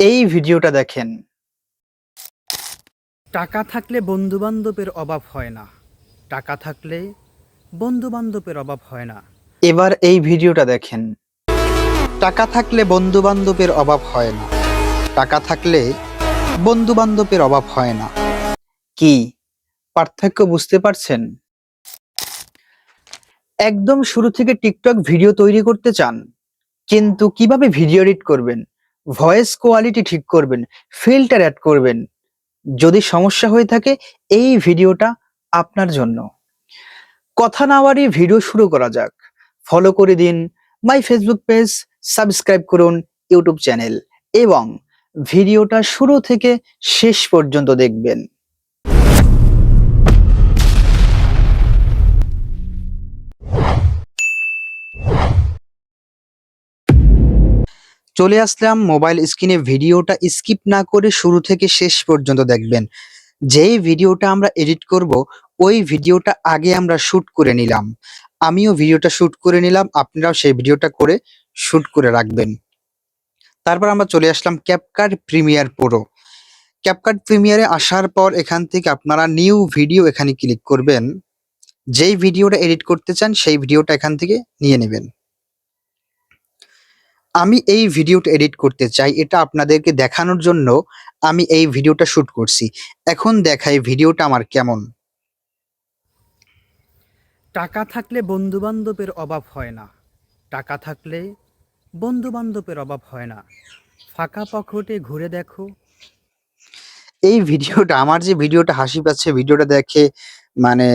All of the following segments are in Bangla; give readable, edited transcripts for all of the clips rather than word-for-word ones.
এই ভিডিওটা দেখেন। টাকা থাকলে বন্ধুবান্ধবের অভাব হয় না। টাকা থাকলে বন্ধুবান্ধবের অভাব হয় না। এবার এই ভিডিওটা দেখেন। টাকা থাকলে বন্ধু বান্ধবের অভাব হয় না। টাকা থাকলে বন্ধু বান্ধবের অভাব হয় না। কি পার্থক্য বুঝতে পারছেন? একদম শুরু থেকে টিকটক ভিডিও তৈরি করতে চান, কিন্তু কিভাবে ভিডিও এডিট করবেন, ভয়েস কোয়ালিটি ঠিক করবেন, ফিল্টার অ্যাড করবেন, যদি সমস্যা হয়ে থাকে এই ভিডিওটা আপনার জন্য। কথা না বাড়িয়ে ভিডিও শুরু করা যাক। ফলো করে দিন মাই ফেসবুক পেজ, সাবস্ক্রাইব করুন ইউটিউব চ্যানেল এবং ভিডিওটা শুরু থেকে শেষ পর্যন্ত দেখবেন। চলে আসলাম মোবাইল স্ক্রিনে। ভিডিওটা স্কিপ না করে শুরু থেকে শেষ পর্যন্ত দেখবেন। যেই ভিডিওটা আমরা এডিট করব ওই ভিডিওটা আগে আমরা শুট করে নিলাম। আমিও ভিডিওটা শুট করে নিলাম, আপনারাও সেই ভিডিওটা করে শুট করে রাখবেন। তারপর আমরা চলে আসলাম ক্যাপকাট প্রিমিয়ার প্রো। ক্যাপকাট প্রিমিয়ারে আসার পর এখান থেকে আপনারা নিউ ভিডিও এখানে ক্লিক করবেন। যেই ভিডিওটা এডিট করতে চান সেই ভিডিওটা এখান থেকে নিয়ে নেবেন। আমি এই ভিডিওটা এডিট করতে চাই, এটা আপনাদেরকে দেখানোর জন্য আমি এই ভিডিওটা শুট করছি। এখন দেখাই ভিডিওটা আমার কেমন। টাকা থাকলে বন্ধুবান্ধবের অভাব হয় না। টাকা থাকলে বন্ধুবান্ধবের অভাব হয় না। ফাঁকা পকেটে ঘুরে দেখো। এই ভিডিওটা আমার যে ভিডিওটা হাসি পাচ্ছে ভিডিওটা দেখে, মানে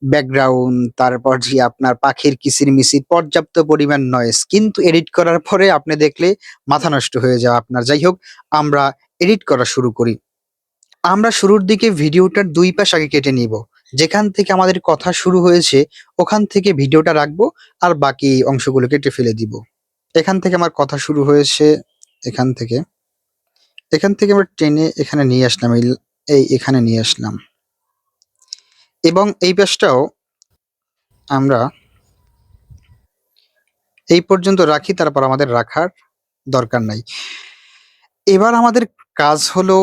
ব্যাকগ্রাউন্ড, তারপর যে আপনার পাখির কিচিরমিচির, পর্যাপ্ত পরিমাণ নয়েজ, কিন্তু এডিট করার পরে আপনি দেখলে মাথা নষ্ট হয়ে যাওয়া আপনার। যাই হোক, আমরা এডিট করা শুরু করি। আমরা শুরুর দিকে ভিডিওটার দুই পাশ আগে কেটে নিব। যেখান থেকে আমাদের কথা শুরু হয়েছে ওখান থেকে ভিডিওটা রাখবো, আর বাকি অংশগুলো কেটে ফেলে দিব। এখান থেকে আমার কথা শুরু হয়েছে, এখান থেকে আমরা টেনে এখানে নিয়ে আসলাম, এখানে নিয়ে আসলাম, এবং এই পাশটাও আমরা এই পর্যন্ত রাখি, তারপর আমাদের রাখার দরকার নাই। এবার আমাদের কাজ হলো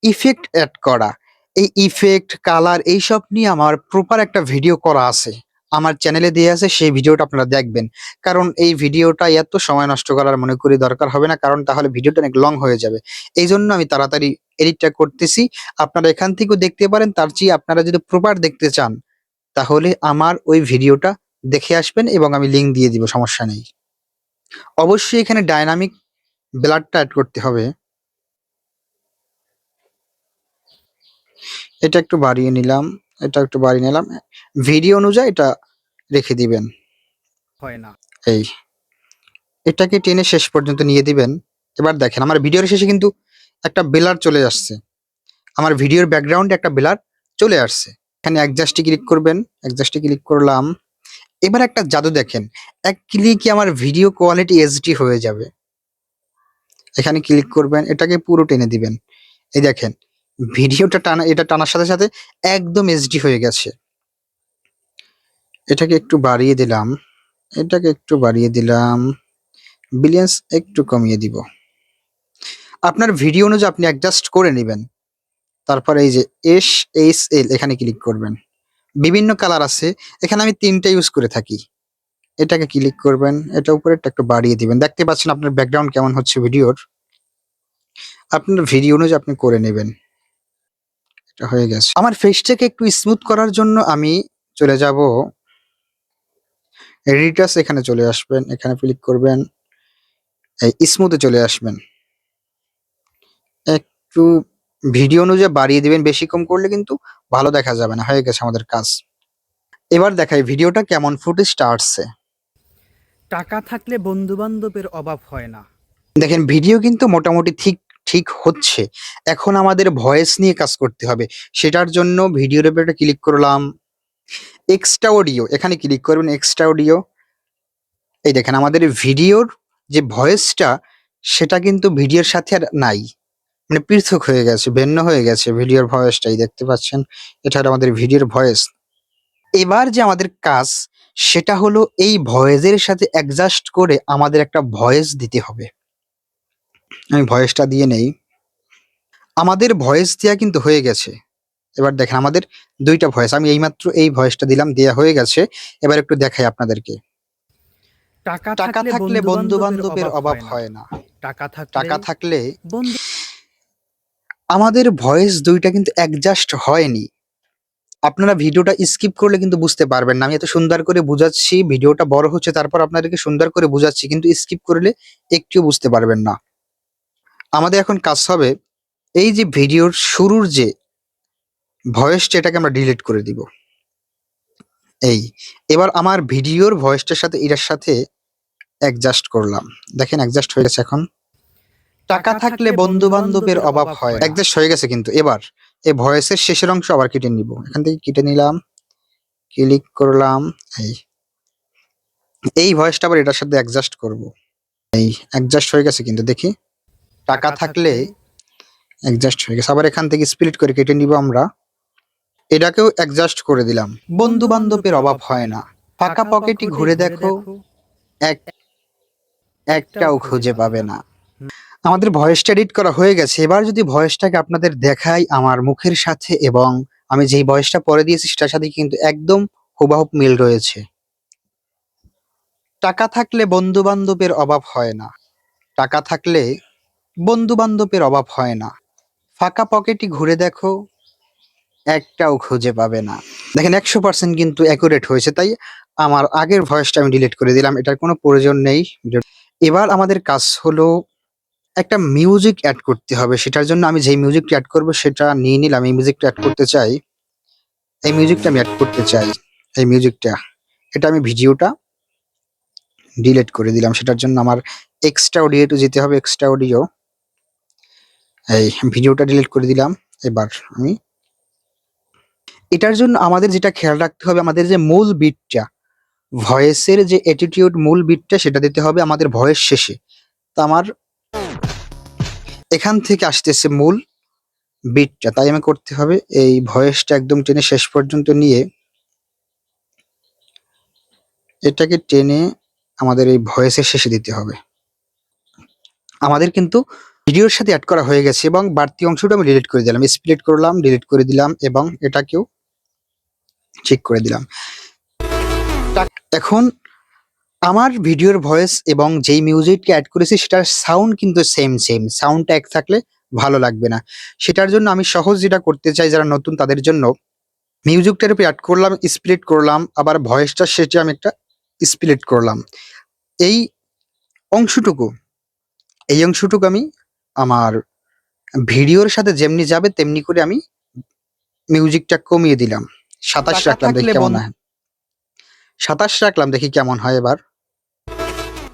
ইফেক্ট অ্যাড করা। এই ইফেক্ট, কালার এইসব নিয়ে আমার প্রপার একটা ভিডিও করা আছে, আমার চ্যানেলে দেওয়া আছে, সেই ভিডিওটা আপনারা দেখবেন। কারণ এই ভিডিওটা এত সময় নষ্ট করার মনে করি দরকার হবে না, কারণ তাহলে ভিডিওটা অনেক লং হয়ে যাবে। এই জন্য আমি তাড়াতাড়ি এডিটটা করতেছি। আপনারা এখান থেকেও দেখতে পারেন, তার চেয়ে আপনারা যদি প্রপার দেখতে চান তাহলে আমার ওই ভিডিওটা দেখে আসবেন এবং আমি লিঙ্ক দিয়ে দিব, সমস্যা নেই। অবশ্যই এখানে ডাইনামিক ব্লাডটা অ্যাড করতে হবে। এটা একটু বাড়িয়ে নিলাম, এটা একটু বাড়িয়ে নিলাম, ভিডিও অনুযায়ী এটা রেখে দিবেন। হয় না। এই এটাকে টেনে শেষ পর্যন্ত নিয়ে দিবেন। এবার দেখেন আমার ভিডিওর শেষে কিন্তু একটা ব্লার চলে আসছে, আমার ভিডিওর ব্যাকগ্রাউন্ডে একটা ব্লার চলে আসছে। এখানে অ্যাডজাস্টে ক্লিক করবেন, অ্যাডজাস্টে ক্লিক করলাম। এবার একটা জাদু দেখেন, এক ক্লিকে আমার ভিডিও কোয়ালিটি এইচডি হয়ে যাবে। এখানে ক্লিক করবেন, এটাকে পুরো টেনে দিবেন। এই দেখেন ভিডিওটা টানা, এটা টানার সাথে সাথে একদম এইচডি হয়ে গেছে। এটাকে একটু বাড়িয়ে দিলাম, এটাকে একটু বাড়িয়ে দিলাম, ব্রিলিয়ান্স একটু কমিয়ে দিব। আপনার ভিডিও অনুযায়ী আপনি অ্যাডজাস্ট করে নেবেন। তারপর এই যে SHL এখানে ক্লিক করবেন। বিভিন্ন কালার আছে, এখানে আমি ৩টা ইউজ করে থাকি। এটাকে ক্লিক করবেন, এটা উপরেরটা একটু বাড়িয়ে দিবেন। দেখতে পাচ্ছেন আপনার ব্যাকগ্রাউন্ড কেমন হচ্ছে ভিডিওর। আপনার ভিডিও অনুযায়ী আপনি করে নেবেন। এটা হয়ে গেছে। আমার ফেসটাকে একটু স্মুথ করার জন্য আমি চলে যাব রিটাচ, এখানে চলে আসবেন, এখানে ক্লিক করবেন, এই স্মুথে চলে আসবেন। একটু ভিডিও অনুযায়ী বাড়িয়ে দিবেন, বেশি কম করলে কিন্তু ভালো দেখা যাবে না। হয়ে গেছে আমাদের কাজ। এবার দেখাই ভিডিওটা কেমন ফুটেজটা আসছে। টাকা থাকলে বন্ধুবান্ধবের অভাব হয় না। দেখেন ভিডিও কিন্তু মোটামুটি ঠিক ঠিক হচ্ছে। এখন আমাদের ভয়েস নিয়ে কাজ করতে হবে। সেটার জন্য ভিডিওর উপরে একটা ক্লিক করলাম, এক্সট্রা অডিও, এখানে ক্লিক করবেন, এক্সট্রা অডিও। এই দেখেন আমাদের ভিডিওর যে ভয়েসটা সেটা কিন্তু ভিডিওর সাথে আর নাই, মানে পৃথক হয়ে গেছে, ভিন্ন হয়ে গেছে ভিডিওর ভয়েসটাই, দেখতে পাচ্ছেন এটা হলো আমাদের ভিডিওর ভয়েস। এবার যে আমাদের কাজ সেটা হলো এই ভয়েসের সাথে অ্যাডজাস্ট করে আমাদের একটা ভয়েস দিতে হবে। আমি ভয়েসটা দিয়ে নেই। আমাদের ভয়েস দেয়া কিন্তু হয়ে গেছে। এবার দেখেন আমাদের ২ টা ভয়েস। আমি এইমাত্র এই ভয়েসটা দিলাম, দেয়া হয়ে গেছে। এবার একটু দেখাই আপনাদেরকে। টাকা টাকা থাকলে থাকলে বন্ধু-বান্ধবের বন্ধু-বান্ধবের অভাব অভাব হয় না। হয় না। টাকা থাকলে টাকা থাকলে বন্ধু আমাদের ভয়েস ২ টা কিন্তু অ্যাডজাস্ট হয়নি। আপনারা ভিডিওটা স্কিপ করলে কিন্তু বুঝতে পারবেন না। আমি এত সুন্দর করে বুঝাচ্ছি, ভিডিওটা বড় হচ্ছে তারপর আপনাদেরকে সুন্দর করে বুঝাচ্ছি। কিন্তু স্কিপ করলে একটুও বুঝতে পারবেন না। আমাদের এখন কাজ হবে এই যে ভিডিওর শুরুর যে ভয়েসটা এটাকে আমরা ডিলিট করে দিব। এই। এবার আমার ভিডিওর ভয়েসটার সাথে এটার সাথে অ্যাডজাস্ট করলাম। দেখেন অ্যাডজাস্ট হয়ে গেছে এখন। টাকা থাকলে বন্ধু-বান্ধবের অভাব হয় না। অ্যাডজাস্ট হয়ে গেছে কিন্তু। এবার এই ভয়েসের শেষের অংশ আবার কেটে নিব। এখান থেকে কেটে নিলাম, ক্লিক করলাম। এই। এই ভয়েসটা আবার এটার সাথে অ্যাডজাস্ট করব। এই অ্যাডজাস্ট হয়ে গেছে কিন্তু দেখি। টাকা থাকলে অ্যাডজাস্ট হয়ে গেছে। আবার এখান থেকে স্প্লিট করে কেটে নিব আমরা। এটাকেও অ্যাডজাস্ট করে দিলাম। বন্ধু-বান্ধবের অভাব হয় না। ফাঁকা পকেটে ঘুরে দেখো, এক একটাও খুঁজে পাবে না। আমাদের ভয়েসটা এডিট করা হয়ে গেছে। এবার যদি ভয়েসটাকে আপনাদের দেখাই আমার মুখের সাথে এবং আমি যেই ভয়েসটা পরে দিয়েছি সেটার সাথে কিন্তু একদম হুবাহুব মিল রয়েছে। টাকা থাকলে বন্ধু-বান্ধবের অভাব হয় না। টাকা থাকলে বন্ধু-বান্ধবের অভাব হয় না। ফাঁকা পকেটে ঘুরে দেখো, একটাও খুঁজে পাবে না। দেখেন ১০০% কিন্তু অ্যাকুরেট হয়েছে। তাই আমার আগের ভয়েসটা আমি ডিলিট করে দিলাম। এটার কোনো প্রয়োজন নেই। এবার আমাদের কাজ হলো একটা মিউজিক এড করতে হবে। সেটার জন্য আমি যেই মিউজিকটা এড করব সেটা নিয়ে নিলাম। এই মিউজিকটা এড করতে চাই। এই মিউজিকটা আমি এড করতে চাই। এই মিউজিকটা। এটা আমি ভিডিওটা ডিলিট করে দিলাম। সেটার জন্য আমার এক্সট্রা অডিওতে যেতে হবে। Extra audio. এই ভিডিওটা ডিলিট করে দিলাম। এবার আমি এটার জন্য আমাদের যেটা খেয়াল রাখতে হবে আমাদের যে মূল বিটটা, ভয়েসের যে অ্যাটিটিউড মূল বিটটা সেটা দিতে হবে আমাদের ভয়েস শেষে। তো আমার এখান থেকে আসতেছে মূল বিটটা। তাই আমি করতে হবে এই ভয়েসটা একদম টেনে শেষ পর্যন্ত নিয়ে এটাকে টেনে আমাদের এই ভয়েসের শেষে দিতে হবে। আমাদের কিন্তু ভিডিওর সাথে এড করা হয়ে গেছে এবং বাড়তি অংশটা আমি ডিলিট করে দিলাম। স্প্লিট করলাম, ডিলিট করে দিলাম এবং এটাকেও ঠিক করে দিলাম। এখন আমার ভিডিওর ভয়েস এবং যেই মিউজিকটা এড করেছি সেটার সাউন্ড কিন্তু সেম। সাউন্ডটা এক থাকলে ভালো লাগবে না। সেটার জন্য আমি সহজ যেটা করতে চাই যারা নতুন তাদের জন্য মিউজিকটার উপর এড করলাম, স্প্লিট করলাম, আবার ভয়েসটা শেষে আমি একটা স্প্লিট করলাম। এই অংশটুকু এই অংশটুকু আমি আমার ভিডিওর সাথে যেমনি যাবে তেমনি করে আমি মিউজিকটা কমিয়ে দিলাম। ২৭ রাখলাম দেখি কেমন হয়। ২৭ রাখলাম দেখি কেমন হয় এবার।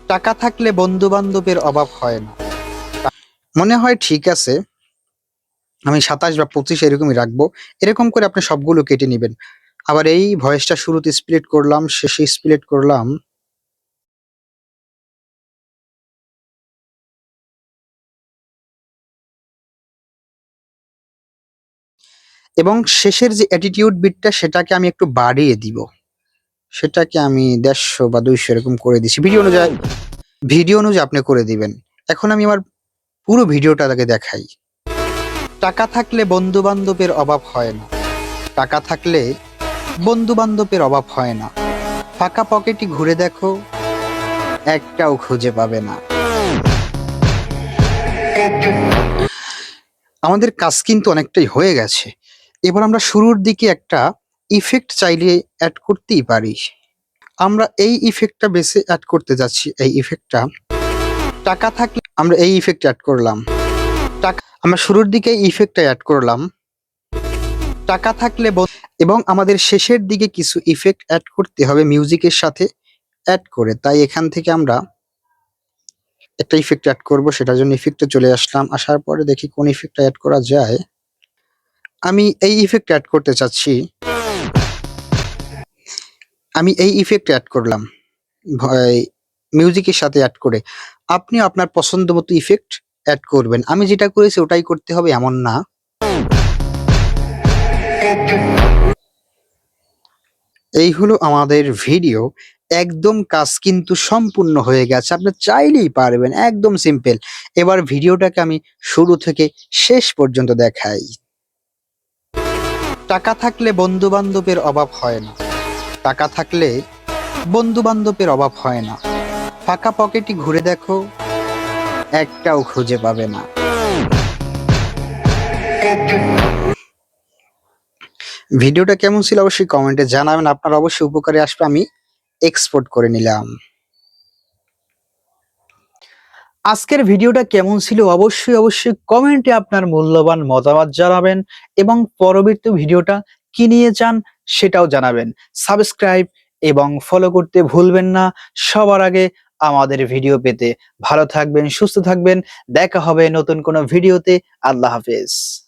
টাকা থাকলে বন্ধু-বান্ধবের অভাব হয় না। মনে হয় ঠিক আছে। আমি ২৭ বা ২৫ এরকমই রাখবো। এরকম করে আপনি সবগুলো কেটে নিবেন। আবার এই ভয়েসটা শুরুতে স্প্লিট করলাম, শেষে স্প্লিট করলাম। এবং শেষের যে অ্যাটিটিউড বিটটা সেটাকে আমি একটু বাড়িয়ে দিব। সেটাকে আমি ১৫০ বা ২০০ এরকম করে দিছি। ভিডিও অনুযায়ী আপনি করে দিবেন। এখন আমি আমার পুরো ভিডিওটা আগে দেখাই। টাকা থাকলে বন্ধু-বান্ধবের অভাব হয় না। টাকা থাকলে বন্ধু-বান্ধবের অভাব হয় না। ফাঁকা পকেটে ঘুরে দেখো, একটাও খুঁজে পাবে না। আমাদের কাজ কিন্তু অনেকটাই হয়ে গেছে। এবার আমরা শুরুর দিকে একটা ইফেক্ট চাইলে এড করতেই পারি। আমরা এই ইফেক্টটা বেছে এড করতে যাচ্ছি। এই ইফেক্টটা টাকা থাকলে আমরা এই ইফেক্ট এড করলাম। আমরা শুরুর দিকে ইফেক্টটা এড করলাম। টাকা থাকলে এবং আমাদের শেষের দিকে কিছু ইফেক্ট এড করতে হবে মিউজিকের সাথে এড করে। তাই এখান থেকে আমরা একটা ইফেক্ট এড করব। সেটার জন্য ইফেক্টে চলে আসলাম। আসার পরে দেখি কোন ইফেক্টটা এড করা যায়। আমি এই ইফেক্ট এড করতে চাচ্ছি। আমি এই ইফেক্ট এড করলাম মিউজিকের সাথে এড করে। আপনি আপনার পছন্দ মতো ইফেক্ট এড করবেন। আমি যেটা করেছি ওটাই করতে হবে এমন না। এই হলো আমাদের ভিডিও। একদম কাজ কিন্তু সম্পূর্ণ হয়ে গেছে। আপনি চাইলেই পারবেন। একদম সিম্পল। এবার ভিডিওটাকে আমি শুরু থেকে শেষ পর্যন্ত দেখাই। টাকা থাকলে বন্ধু-বান্ধবের অভাব হয় না। টাকা থাকলে বন্ধু-বান্ধবের অভাব হয় না। ফাঁকা পকেটে ঘুরে দেখো, একটাও খুঁজে পাবে না। ভিডিওটা কেমন ছিল অবশ্যই কমেন্টে জানাবেন। আপনার অবশ্যই উপকারে আসবে। আমি এক্সপোর্ট করে নিলাম। আজকের ভিডিওটা কেমন ছিল অবশ্যই কমেন্টে আপনার মূল্যবান মতামত জানাবেন এবং পরবর্তী ভিডিওটা কি নিয়ে চান সেটাও জানাবেন। সাবস্ক্রাইব এবং ফলো করতে ভুলবেন না সবার আগে আমাদের ভিডিও পেতে। ভালো থাকবেন, সুস্থ থাকবেন। দেখা হবে নতুন কোনো ভিডিওতে। আল্লাহ হাফেজ।